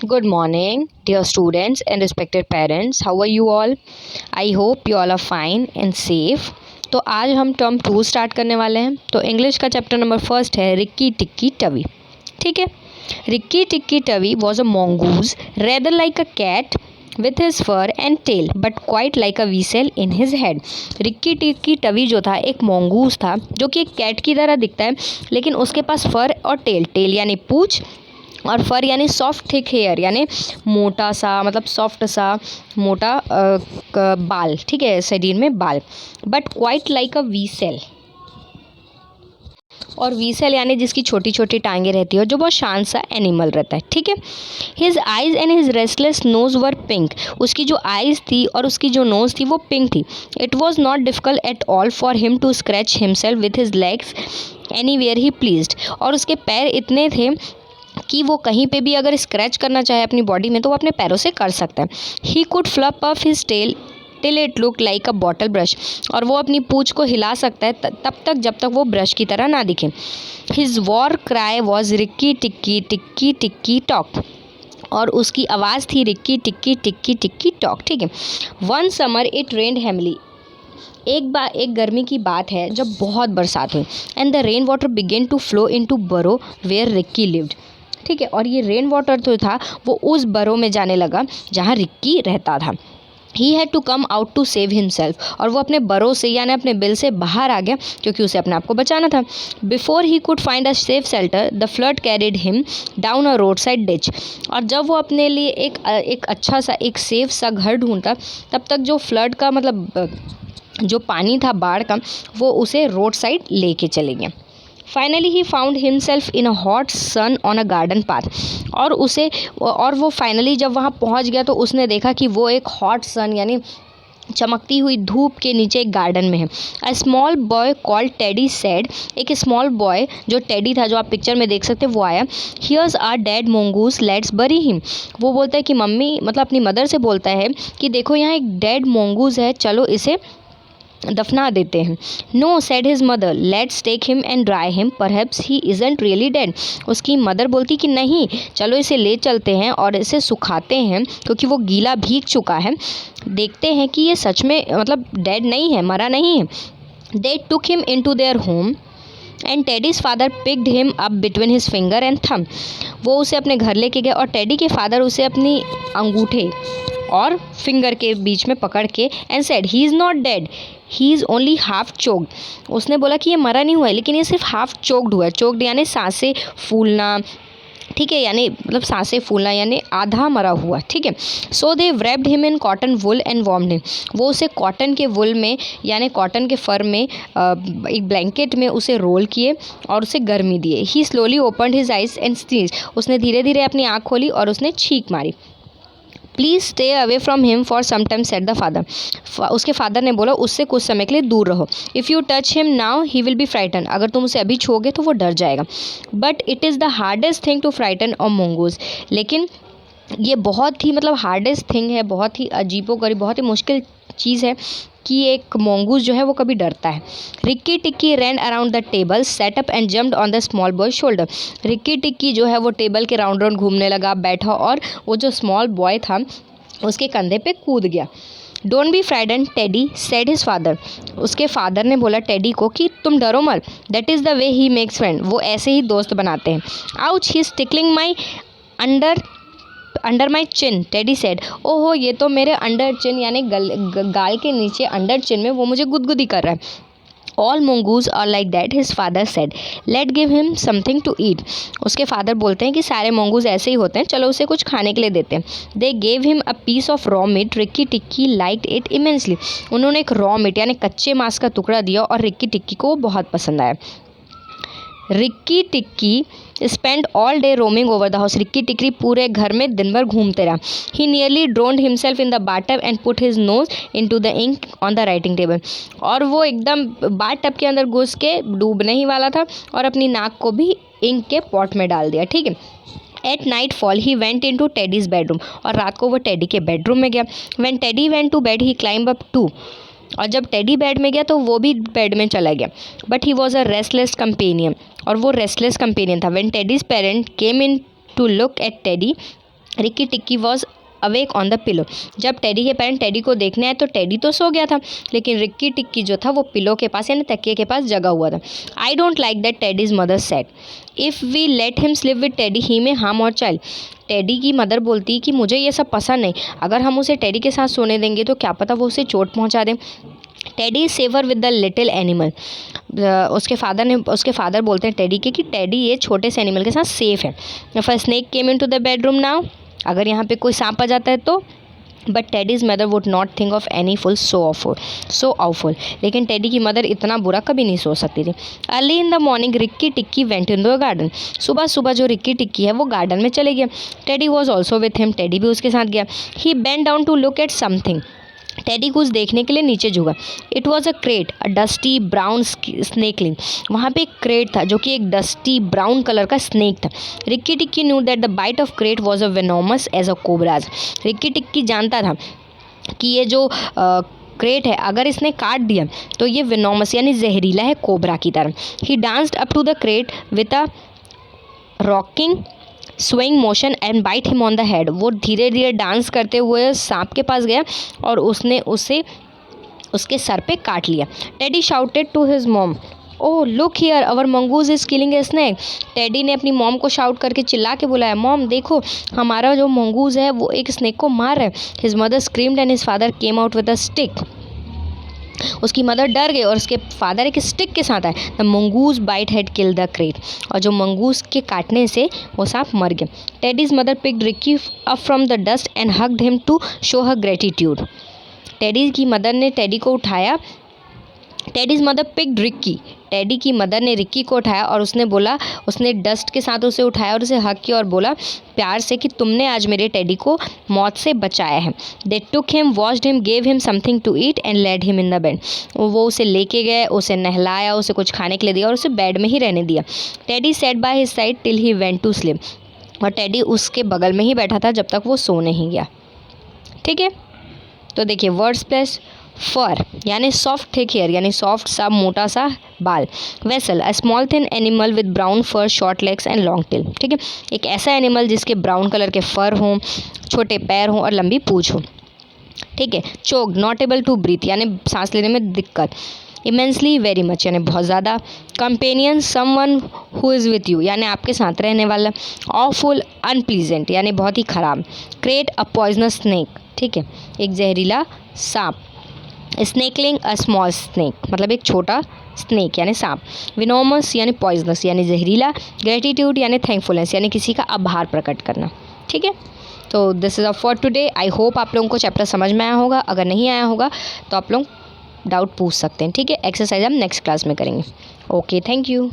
Good morning, dear students and respected parents. How are you all? I hope you all are fine and safe. तो आज हम term 2 start करने वाले हैं। तो इंग्लिश का चैप्टर नंबर फर्स्ट है रिक्की टिक्की टवी। ठीक है। Rikki Tikki Tavi was a mongoose rather like a cat with his fur and tail but quite like a weasel in his head। Rikki Tikki Tavi जो था एक mongoose था जो कि एक कैट की तरह दिखता है, लेकिन उसके पास फर और टेल यानी पूंछ और फर यानी सॉफ्ट थिक हेयर यानी मोटा सा, मतलब सॉफ्ट सा मोटा बाल। ठीक है, शरीर में बाल। बट क्वाइट लाइक अ वीसेल, और वीसेल यानी जिसकी छोटी छोटी टांगे रहती है और जो बहुत शांत सा एनिमल रहता है। ठीक है। His eyes and his restless nose were pink. उसकी जो आइज थी और उसकी जो नोज थी वो पिंक थी। It was not difficult at all for him to scratch himself with his legs anywhere he pleased. और उसके पैर इतने थे कि वो कहीं पे भी अगर स्क्रैच करना चाहे अपनी बॉडी में तो वो अपने पैरों से कर सकता है। He could fluff up his tail till it look like a bottle brush. और वो अपनी पूंछ को हिला सकता है तब तक जब तक वो ब्रश की तरह ना दिखे। His war cry was Rikki tikki tikki tikki tchk. और उसकी आवाज़ थी Ricky tikki tikki tikki tchk. ठीक है। One summer it rained heavily. एक गर्मी की बात है जब बहुत बरसात हुई। And the rain water began to flow into burrow where Rikki lived. ठीक है। और ये रेन वाटर जो था वो उस बरो में जाने लगा जहाँ रिक्की रहता था। He had to come out to save himself. और वो अपने बरो से यानी अपने बिल से बाहर आ गया क्योंकि उसे अपने आप को बचाना था। Before he could find a safe shelter the flood carried him down a road side ditch. और जब वो अपने लिए एक अच्छा सा एक सेफ सा घर ढूंढता तब तक जो फ्लड का मतलब जो पानी था बाढ़ का वो उसे रोड साइड लेके चले गया। Finally he found himself in a hot sun on a garden path. और वो फाइनली जब वहाँ पहुँच गया तो उसने देखा कि वो एक हॉट सन यानी चमकती हुई धूप के नीचे एक गार्डन में है। A small boy called teddy said. एक स्मॉल बॉय जो टेडी था, जो आप पिक्चर में देख सकते हैं, वो आया। Here's are dead mongoose, let's bury him. वो बोलता है कि मम्मी, मतलब अपनी मदर से बोलता है कि देखो यहाँ एक डेड मोंगूस है, चलो इसे दफना देते हैं। No said his mother, let's take him and dry him, perhaps he isn't really dead. उसकी मदर बोलती कि नहीं, चलो इसे ले चलते हैं और इसे सुखाते हैं क्योंकि वो गीला भीग चुका है, देखते हैं कि ये सच में मतलब डेड नहीं है, मरा नहीं है। They took him into their home and Teddy's father picked him up between his finger and thumb. वो उसे अपने घर लेके गए और टेडी के फादर उसे अपनी अंगूठे और फिंगर के बीच में पकड़ के and said he is not dead, he is only half choked. उसने बोला कि ये मरा नहीं हुआ है, लेकिन ये सिर्फ हाफ चोक्ड हुआ है। चोक्ड यानी सांसें फूलना। ठीक है, यानी मतलब सांसें फूलना यानी आधा मरा हुआ। ठीक है। So they wrapped him in cotton wool and warmed him. वो उसे कॉटन के वुल में यानी कॉटन के फर में एक ब्लैंकेट में उसे रोल किए और उसे गर्मी दिए। He slowly opened his eyes and sneezed. उसने धीरे धीरे अपनी आँख खोली और उसने छींक मारी। Please stay away from him for some time said the father. उसके फादर ने बोला उससे कुछ समय के लिए दूर रहो। If you touch him now he will be frighten. अगर तुम उसे अभी छूओगे तो वो डर जाएगा। But it is the hardest thing to frighten a mongoose। लेकिन ये बहुत ही मतलब हार्डेस्ट थिंग है, बहुत ही अजीबोगरीब, बहुत ही मुश्किल चीज़ है कि एक mongoose जो है वो कभी डरता है। Rikki Tikki ran around the table, sat up and jumped on the small boy shoulder. Rikki Tikki जो है वो टेबल के राउंड राउंड घूमने लगा, बैठा और वो जो स्मॉल बॉय था उसके कंधे पे कूद गया। Don't be frightened Teddy said his father. उसके फादर ने बोला टेडी को कि तुम डरो मत, that is the way he makes friend. वो ऐसे ही दोस्त बनाते हैं। Ouch he is tickling my under my chin, Teddy said. ओहो, ये तो मेरे अंडर चिन यानी गाल के नीचे अंडर चिन में वो मुझे गुदगुदी कर रहा है। All mongoose are like that, his father said. Let give him something to eat. उसके फादर बोलते हैं कि सारे mongoose ऐसे ही होते हैं, चलो उसे कुछ खाने के लिए देते हैं। They gave him a piece of raw meat, Rikki tikki liked it immensely. उन्होंने एक रॉ मीट यानी कच्चे मांस का टुकड़ा दिया और रिक्की टिक्की को वो बहुत पसंद आया। Rikki Tikki spend all day roaming over the house. Rikki Tikki पूरे घर में दिन भर घूमते रहा। He nearly drowned himself in the bathtub and put his nose into the ink on the writing table. और वो एकदम बाट टब के अंदर घुस के डूबने ही वाला था और अपनी नाक को भी इंक के पॉट में डाल दिया। ठीक है। At night fall he went into Teddy's bedroom. और रात को वो टेडी के बेडरूम में गया। When Teddy went to bed he climb up too. और जब टेडी बेड में गया तो वो भी बेड में चला गया। But he was a restless companion. और वो रेस्टलेस कंपेनियन था। When Teddy's parent came in to look at Teddy Rikki tikki was awake on the pillow. जब टेडी के पेरेंट टेडी को देखने आए तो टेडी तो सो गया था, लेकिन रिक्की टिक्की जो था वो पिलो के पास यानी तकिए के पास जगा हुआ था। I don't like that, Teddy's mother said. If we let him sleep with Teddy he may harm और चाइल्ड। टेडी की मदर बोलती है कि मुझे ये सब पसंद नहीं, अगर हम उसे टेडी के साथ सोने देंगे तो क्या पता वो उसे चोट पहुंचा दे। Teddy is safer with the little animal. उसके फादर बोलते हैं टेडी के कि टेडी ये छोटे से एनिमल के साथ सेफ है। If a snake came in to the bedroom now, अगर यहाँ पे कोई सांप आ जाता है तो। But Teddy's mother would not think of any full so awful. लेकिन टेडी की मदर इतना बुरा कभी नहीं सोच सकती थी। Early in the morning Rikki Tikki went in the garden. सुबह सुबह जो रिक्की टिक्की है वो गार्डन में चले गया। Teddy was also with him, Teddy भी उसके साथ गया। He bent down to look at something. Teddy कुछ देखने के लिए नीचे झुका। It was a krait, a dusty brown snakeling. वहाँ पे एक क्रेट था जो कि एक डस्टी ब्राउन कलर का स्नेक था। Rikki Tikki knew that the bite of krait was a venomous as a cobra's. Rikki Tikki जानता था कि ये जो क्रेट है अगर इसने काट दिया तो ये वेनोमस यानी जहरीला है कोबरा की तरह। He danced up to the krait with a rocking swing motion and bite him on the head. वो धीरे धीरे डांस करते हुए सांप के पास गया और उसने उसे उसके सर पे काट लिया। Teddy shouted to his mom, oh look here our mongoose is killing a snake. Teddy ने अपनी मॉम को शाउट करके चिल्ला के बुलाया, मॉम देखो हमारा जो मंगूज है वो एक स्नेक को मार रहा है। His mother screamed and his father came out with a stick. उसकी मदर डर गई और उसके फादर एक स्टिक के साथ आए। The mongoose bite had kill the krait. और जो मंगूज के काटने से वो सांप मर गया। Teddy's mother picked Rikki up from the dust and hugged him to show her gratitude. Teddy की मदर ने टेडी को उठाया। Teddy's mother picked Rikki. Teddy की मदर ने रिक्की को उठाया और उसने डस्ट के साथ उसे उठाया और उसे हग किया और बोला प्यार से कि तुमने आज मेरे टेडी को मौत से बचाया है। They took him, washed him, gave him something to eat and led him in the bed. वो उसे लेके गए, उसे नहलाया, उसे कुछ खाने के लिए दिया और उसे बेड में ही रहने दिया। Teddy sat by his side till he went to sleep. और टेडी उसके बगल में ही बैठा था जब तक वो सो नहीं गया। ठीक है, तो देखिए वर्ड्स प्लस फर यानी सॉफ्ट थिक हेयर यानी सॉफ्ट सा मोटा सा बाल। Weasel a small thin animal with brown fur, short legs and long tail. ठीक है, एक ऐसा एनिमल जिसके ब्राउन कलर के फर हों, छोटे पैर हों और लंबी पूंछ हो। ठीक है, चोक नॉट एबल टू ब्रीथ यानी सांस लेने में दिक्कत। इमेंसली वेरी मच यानी बहुत ज़्यादा। Companion someone who is with you यानी आपके साथ रहने वाला। ऑफुल अनप्लीजेंट यानी बहुत ही ख़राब। Crate a poisonous snake. ठीक है, एक जहरीला सांप। स्नेकलिंग अ स्मॉल स्नेक मतलब एक छोटा स्नेक यानी सांप। विनोमस यानी पॉइजनस यानी जहरीला। ग्रेटिट्यूड यानी थैंकफुलनेस यानी किसी का आभार प्रकट करना। ठीक है, तो this is a for today. I hope आप लोगों को चैप्टर समझ में आया होगा। अगर नहीं आया होगा तो आप लोग डाउट पूछ सकते हैं। ठीक है, एक्सरसाइज हम नेक्स्ट क्लास में करेंगे। Okay, thank you.